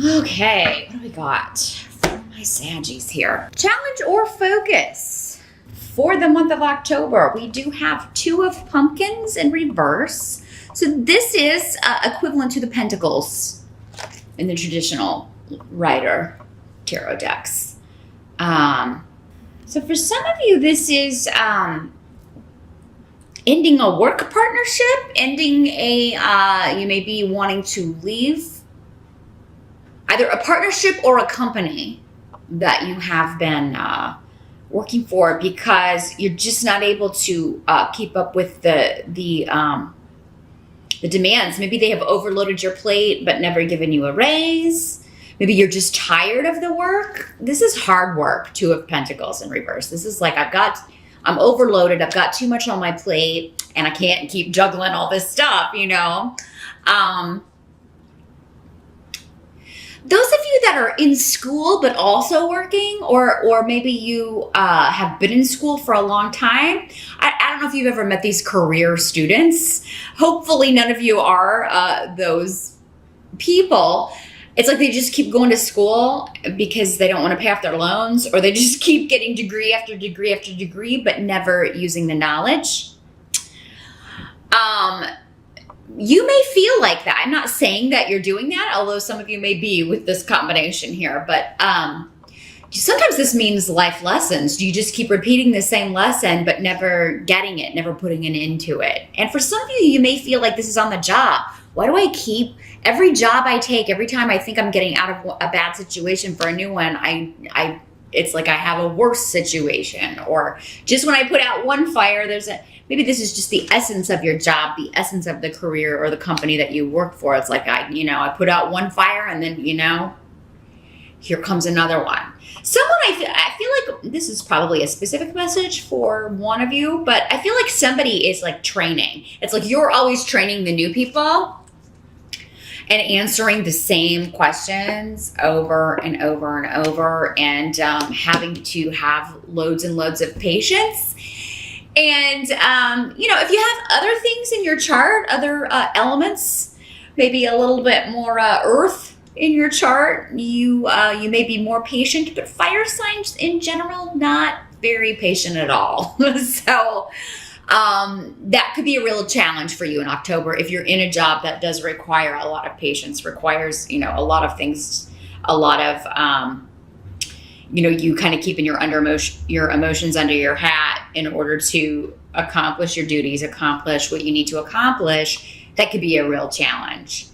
Okay, what do we got for my Saggies here? Challenge or focus. For the month of October, we do have 2 of Pumpkins in reverse. So this is equivalent to the Pentacles in the traditional Rider tarot decks. So for some of you, this is ending a work partnership, ending you may be wanting to leave either a partnership or a company that you have been working for because you're just not able to keep up with the demands. Maybe they have overloaded your plate but never given you a raise. Maybe you're just tired of the work. This is hard work, 2 of Pentacles in reverse. This is like I'm overloaded. I've got too much on my plate and I can't keep juggling all this stuff, you know. Those of you that are in school but also working, or maybe you have been in school for a long time. I don't know if you've ever met these career students. Hopefully none of you are those people. It's like they just keep going to school because they don't want to pay off their loans, or they just keep getting degree after degree after degree, but never using the knowledge. You may feel like that. I'm not saying that you're doing that, although some of you may be with this combination here. But sometimes this means life lessons. You just keep repeating the same lesson, but never getting it, never putting an end to it. And for some of you, you may feel like this is on the job. Why do I keep every job I take, every time I think I'm getting out of a bad situation for a new one, it's like I have a worse situation. Or just when I put out one fire, maybe this is just the essence of your job, the essence of the career or the company that you work for. It's like, I put out one fire and then, here comes another one. I feel like this is probably a specific message for one of you, but I feel like somebody is like training. It's like you're always training the new people and answering the same questions over and over and over, and having to have loads and loads of patience. And, if you have other things in your chart, other elements, maybe a little bit more earth in your chart, you may be more patient, but fire signs in general, not very patient at all. So that could be a real challenge for you in October if you're in a job that does require a lot of patience, requires, a lot of things, a lot of, you kind of keeping your emotions under your hat in order to accomplish your duties, accomplish what you need to accomplish. That could be a real challenge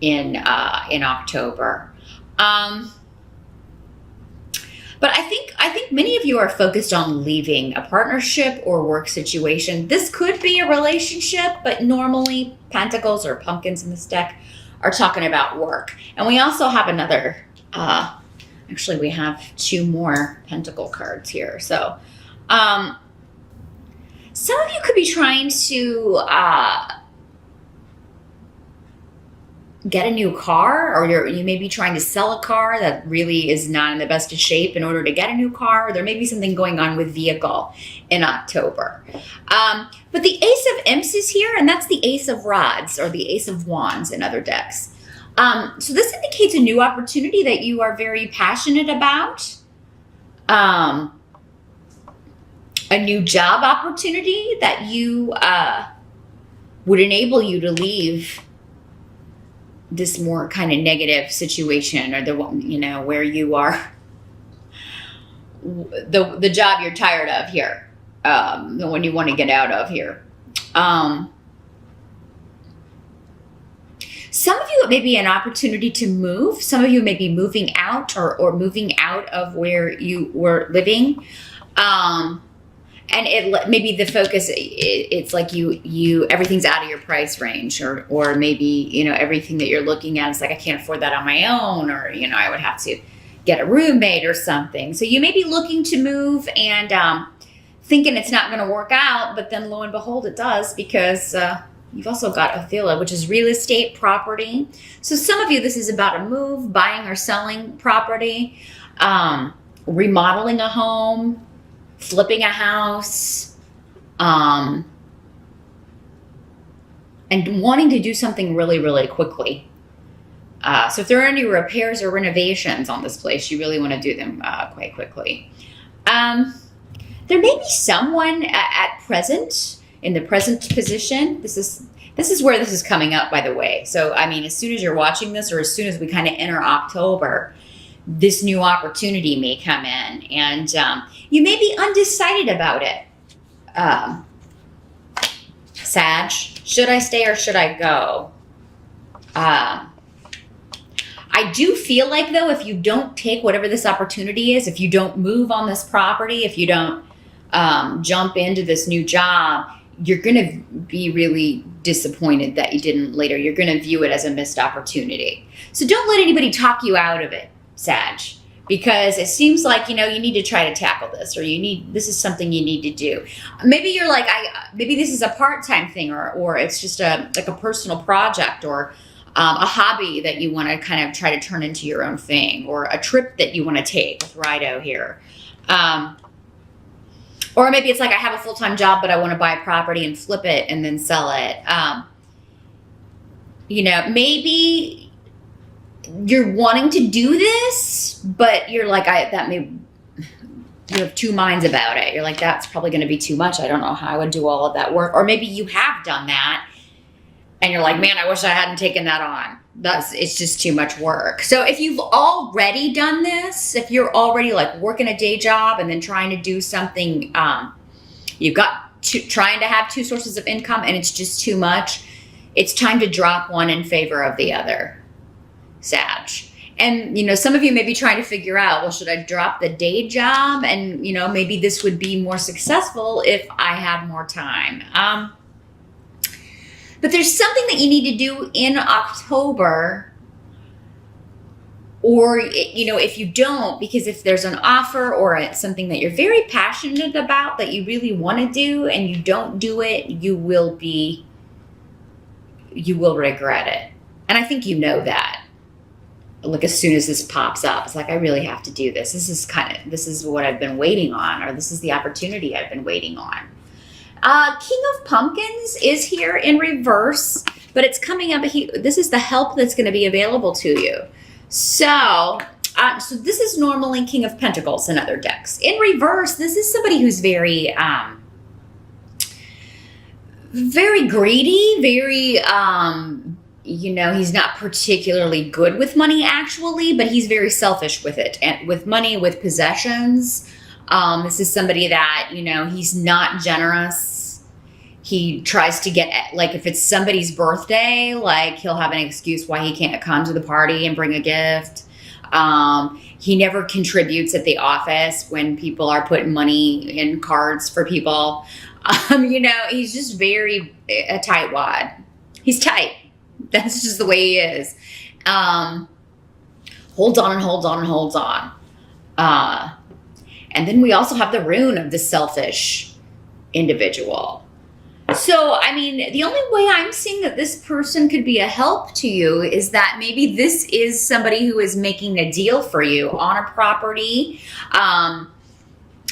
in October. But I think many of you are focused on leaving a partnership or work situation. This could be a relationship, but normally Pentacles or Pumpkins in this deck are talking about work. And we also have another, actually we have 2 more Pentacle cards here. So some of you could be trying to get a new car, or you may be trying to sell a car that really is not in the best of shape in order to get a new car. There may be something going on with vehicle in October. But the Ace of Imps is here, and that's the Ace of Rods or the Ace of Wands in other decks. So this indicates a new opportunity that you are very passionate about. A new job opportunity that you would enable you to leave this more kind of negative situation, or the one, where you are, the job you're tired of here, the one you want to get out of here. Some of you, it may be an opportunity to move. Some of you may be moving out or moving out of where you were living. And it maybe the focus, it's like you everything's out of your price range, or maybe, everything that you're looking at is like, I can't afford that on my own, or, I would have to get a roommate or something. So you may be looking to move and thinking it's not going to work out, but then lo and behold, it does, because you've also got Othila, which is real estate property. So some of you, this is about a move, buying or selling property, remodeling a home, flipping a house, and wanting to do something really, really quickly. So if there are any repairs or renovations on this place, you really want to do them quite quickly. There may be someone at present, in the present position. This is where this is coming up, by the way. So, I mean, as soon as you're watching this, or as soon as we kind of enter October, this new opportunity may come in, and you may be undecided about it. Sag, should I stay or should I go? I do feel like, though, if you don't take whatever this opportunity is, if you don't move on this property, if you don't jump into this new job, you're going to be really disappointed that you didn't later. You're going to view it as a missed opportunity. So don't let anybody talk you out of it, Sag, because it seems like, you need to try to tackle this, or this is something you need to do. Maybe you're like, maybe this is a part-time thing, or it's just like a personal project, or a hobby that you want to kind of try to turn into your own thing, or a trip that you want to take with Rido here. Or maybe it's like, I have a full-time job, but I want to buy a property and flip it and then sell it. Maybe you're wanting to do this, but you're like, you have two minds about it. You're like, that's probably going to be too much. I don't know how I would do all of that work. Or maybe you have done that, and you're like, man, I wish I hadn't taken that on. It's just too much work. So if you've already done this, if you're already like working a day job and then trying to do something, you've got trying to have two sources of income and it's just too much, it's time to drop one in favor of the other, Sag. And, some of you may be trying to figure out, well, should I drop the day job? And, maybe this would be more successful if I had more time. But there's something that you need to do in October, or, if you don't, because if there's an offer or it's something that you're very passionate about that you really want to do and you don't do it, you will regret it. And I think you know that. Like, as soon as this pops up, it's like, I really have to do this. This is what I've been waiting on, or this is the opportunity I've been waiting on. King of Pumpkins is here in reverse, but it's coming up. This is the help that's going to be available to you. So this is normally King of Pentacles in other decks. In reverse, this is somebody who's very, very greedy, very, he's not particularly good with money actually, but he's very selfish with it, and with money, with possessions. This is somebody that, he's not generous. He tries to get, like, if it's somebody's birthday, like, he'll have an excuse why he can't come to the party and bring a gift. He never contributes at the office when people are putting money in cards for people. He's just very a tightwad. He's tight. That's just the way he is. Holds on and holds on and holds on. And then we also have the rune of the selfish individual. So, I mean, the only way I'm seeing that this person could be a help to you is that maybe this is somebody who is making a deal for you on a property.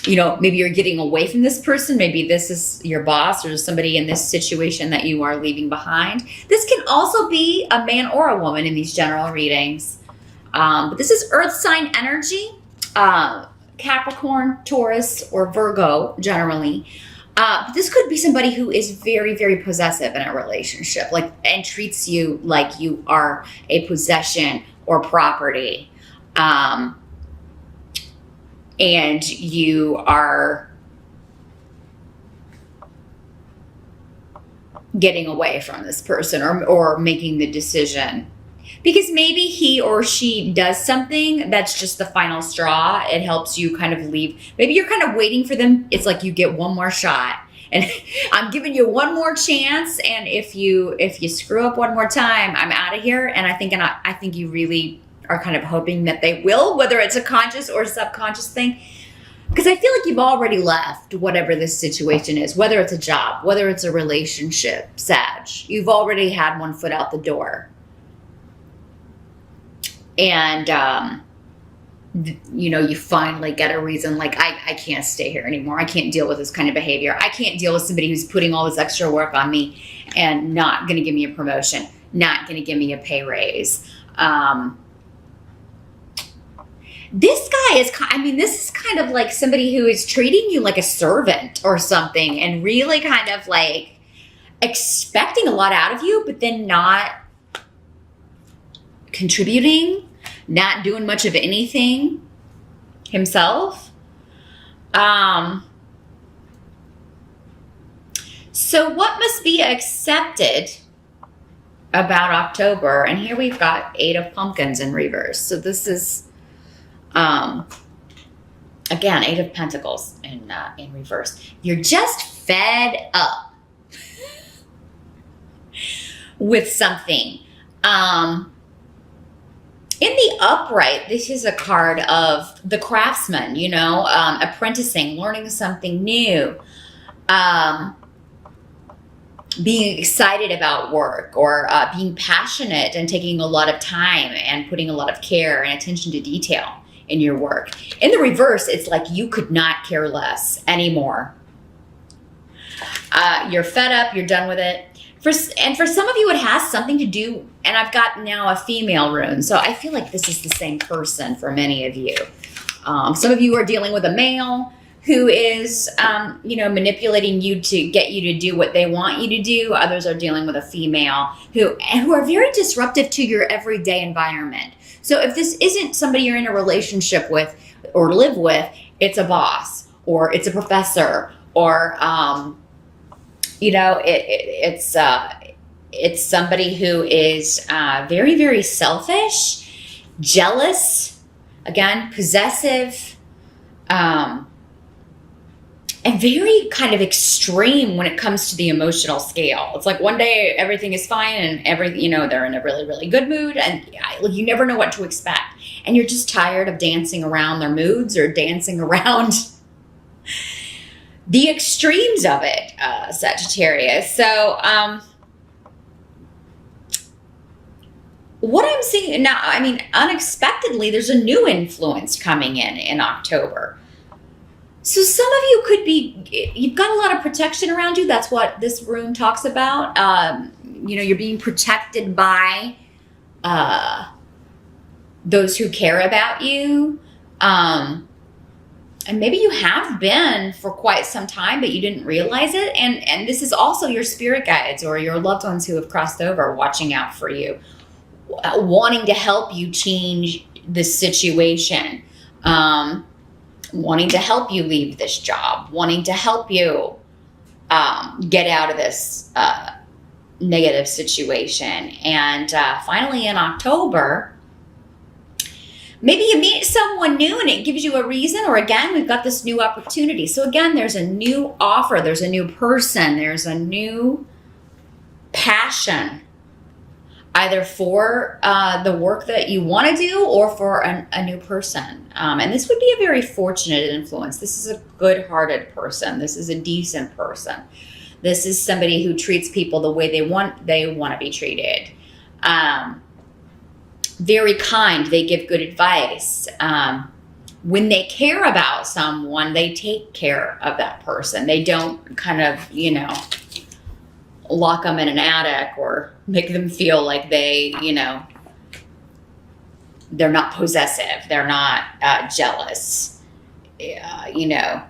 Maybe you're getting away from this person. Maybe this is your boss or somebody in this situation that you are leaving behind. This can also be a man or a woman in these general readings. But this is earth sign energy. Capricorn, Taurus, or Virgo generally. But this could be somebody who is very, very possessive in a relationship, and treats you like you are a possession or property. And you are getting away from this person or making the decision. Because maybe he or she does something that's just the final straw. It helps you kind of leave. Maybe you're kind of waiting for them. It's like you get one more shot. And I'm giving you one more chance. And if you screw up one more time, I'm out of here. And I think you really are kind of hoping that they will, whether it's a conscious or subconscious thing. Because I feel like you've already left whatever this situation is, whether it's a job, whether it's a relationship, Sag. You've already had one foot out the door. And, you finally get a reason, like, I can't stay here anymore. I can't deal with this kind of behavior. I can't deal with somebody who's putting all this extra work on me and not going to give me a promotion, not going to give me a pay raise. This guy is, I mean, this is kind of like somebody who is treating you like a servant or something and really kind of like expecting a lot out of you, but then not contributing, not doing much of anything himself. So what must be accepted about October? And here we've got 8 of Pumpkins in reverse. So this is, again, 8 of Pentacles in reverse. You're just fed up with something. In the upright, this is a card of the craftsman, you know, apprenticing, learning something new, being excited about work, or being passionate and taking a lot of time and putting a lot of care and attention to detail in your work. In the reverse, it's like you could not care less anymore. You're fed up, you're done with it. And for some of you, it has something to do, and I've got now a female rune, so I feel like this is the same person for many of you. Some of you are dealing with a male who is, you know, manipulating you to get you to do what they want you to do. Others are dealing with a female who are very disruptive to your everyday environment. So if this isn't somebody you're in a relationship with or live with, it's a boss, or it's a professor, or, you know, it's somebody who is very, very selfish, jealous, again, possessive, and very kind of extreme when it comes to the emotional scale. It's like one day everything is fine and you know, they're in a really, really good mood, and you never know what to expect. And you're just tired of dancing around their moods or dancing around the extremes of it, Sagittarius. So, what I'm seeing now, I mean, unexpectedly, there's a new influence coming in October. So some of you could be, you've got a lot of protection around you. That's what this rune talks about. You know, you're being protected by those who care about you. And maybe you have been for quite some time, but you didn't realize it. And this is also your spirit guides or your loved ones who have crossed over, watching out for you, wanting to help you change the situation, wanting to help you leave this job, wanting to help you get out of this negative situation. And finally in October, maybe you meet someone new and it gives you a reason, or again, we've got this new opportunity. So again, there's a new offer, there's a new person, there's a new passion, either for the work that you want to do or for a new person. And this would be a very fortunate influence. This is a good-hearted person. This is a decent person. This is somebody who treats people the way they want to be treated. Very kind. They give good advice. When they care about someone, they take care of that person. They don't kind of, you know, lock them in an attic or make them feel like they, you know, they're not possessive. They're not jealous, you know.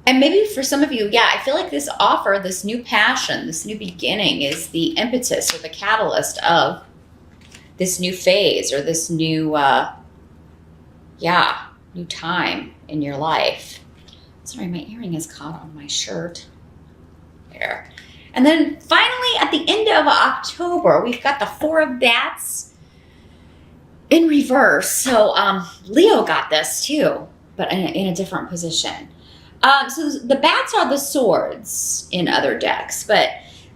And maybe for some of you, yeah, I feel like this offer, this new passion, this new beginning is the impetus or the catalyst of this new phase or this new, new time in your life. Sorry, my earring is caught on my shirt. There. And then finally, at the end of October, we've got the 4 of Bats in reverse. So Leo got this too, but in a different position. So the bats are the swords in other decks. But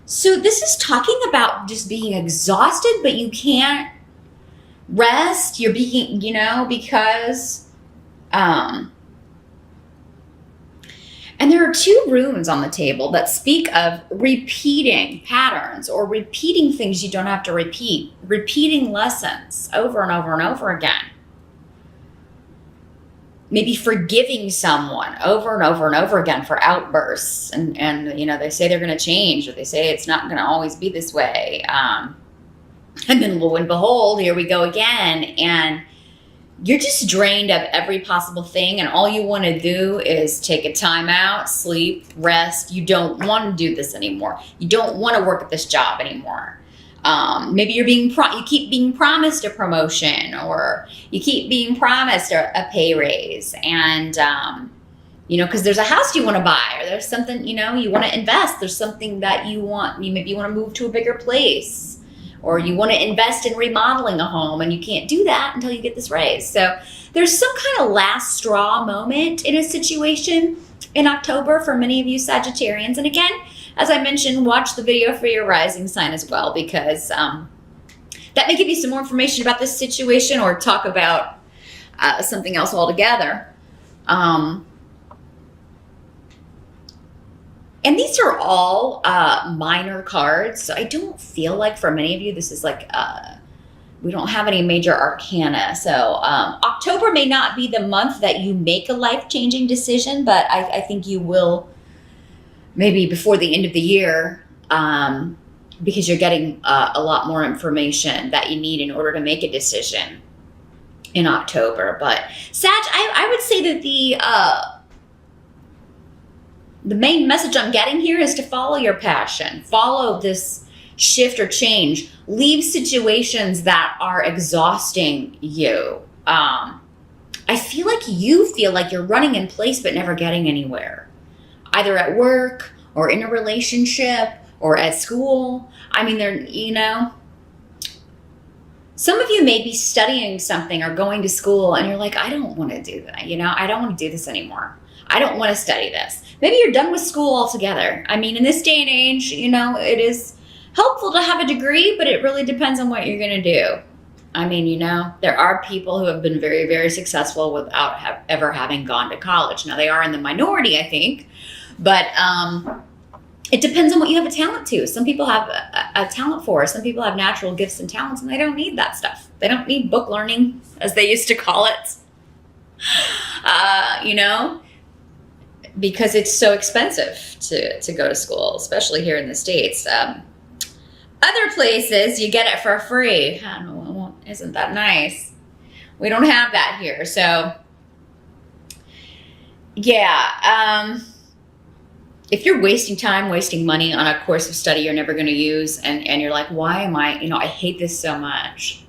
so this is talking about just being exhausted, but you can't rest. You're being, you know, because... And there are 2 runes on the table that speak of repeating patterns or repeating things you don't have to repeat, repeating lessons over and over and over again. maybe forgiving someone over and over and over again for outbursts. And you know, they say they're going to change, or they say it's not going to always be this way. And then lo and behold, here we go again. And you're just drained of every possible thing. And all you want to do is take a time out, sleep, rest. You don't want to do this anymore. You don't want to work at this job anymore. Maybe you're you keep being promised a promotion, or you keep being promised a pay raise. And, you know, because there's a house you want to buy, or there's something, you know, you want to invest. There's something that you want. Maybe you want to move to a bigger place, or you want to invest in remodeling a home, and you can't do that until you get this raise. So there's some kind of last straw moment in a situation in October for many of you Sagittarians. And again, as I mentioned, watch the video for your rising sign as well, because that may give you some more information about this situation, or talk about something else altogether. And these are all minor cards. So I don't feel like for many of you, this is like, we don't have any major arcana. So October may not be the month that you make a life-changing decision, but I think you will maybe before the end of the year, because you're getting a lot more information that you need in order to make a decision in October. But Sag, I would say that the main message I'm getting here is to follow your passion. Follow this shift or change. Leave situations that are exhausting you. I feel like you feel like you're running in place but never getting anywhere. Either at work, or in a relationship, or at school. I mean, you know, some of you may be studying something or going to school, and you're like, I don't want to do that. You know, I don't want to do this anymore. I don't want to study this. Maybe you're done with school altogether. I mean, in this day and age, you know, it is helpful to have a degree, but it really depends on what you're going to do. I mean, you know, there are people who have been very, very successful without ever having gone to college. Now, they are in the minority, I think, but it depends on what you have a talent to. Some people have a talent for. Some people have natural gifts and talents, and they don't need that stuff. They don't need book learning, as they used to call it, you know, because it's so expensive to go to school, especially here in the States. Other places, you get it for free. I don't know, isn't that nice? We don't have that here. So, yeah. If you're wasting time, wasting money on a course of study you're never going to use, and you're like, why am I, you know, I hate this so much.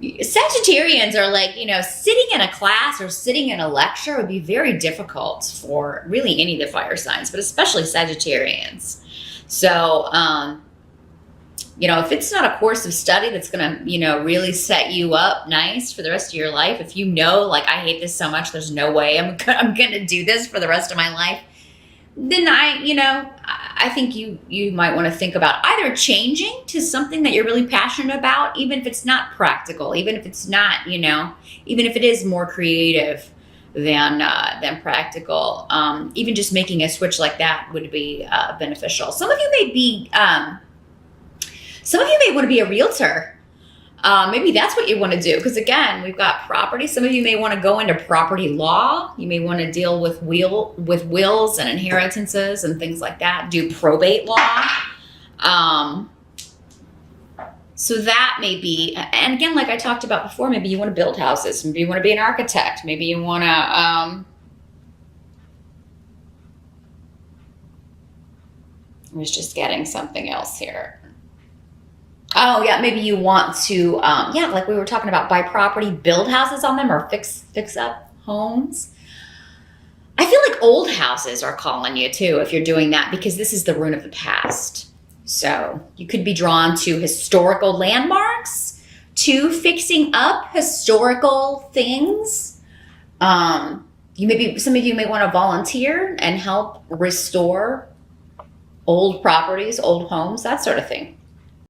Sagittarians are like, you know, sitting in a class or sitting in a lecture would be very difficult for really any of the fire signs, but especially Sagittarians. So, you know, if it's not a course of study that's going to, you know, really set you up nice for the rest of your life, if you know, like, I hate this so much, there's no way I'm going to do this for the rest of my life, then I think you might want to think about either changing to something that you're really passionate about, even if it's not practical, even if it's not, you know, even if it is more creative than practical. Even just making a switch like that would be beneficial. Some of you may want to be a realtor. Maybe that's what you want to do. Because again, we've got property. Some of you may want to go into property law. You may want to deal with wills and inheritances and things like that. Do probate law. So that may be, and again, like I talked about before, maybe you want to build houses. Maybe you want to be an architect. Maybe you want to, I was just getting something else here. Oh yeah, maybe you want to, like we were talking about, buy property, build houses on them, or fix up homes. I feel like old houses are calling you too if you're doing that, because this is the rune of the past. So you could be drawn to historical landmarks, to fixing up historical things. Some of you may want to volunteer and help restore old properties, old homes, that sort of thing.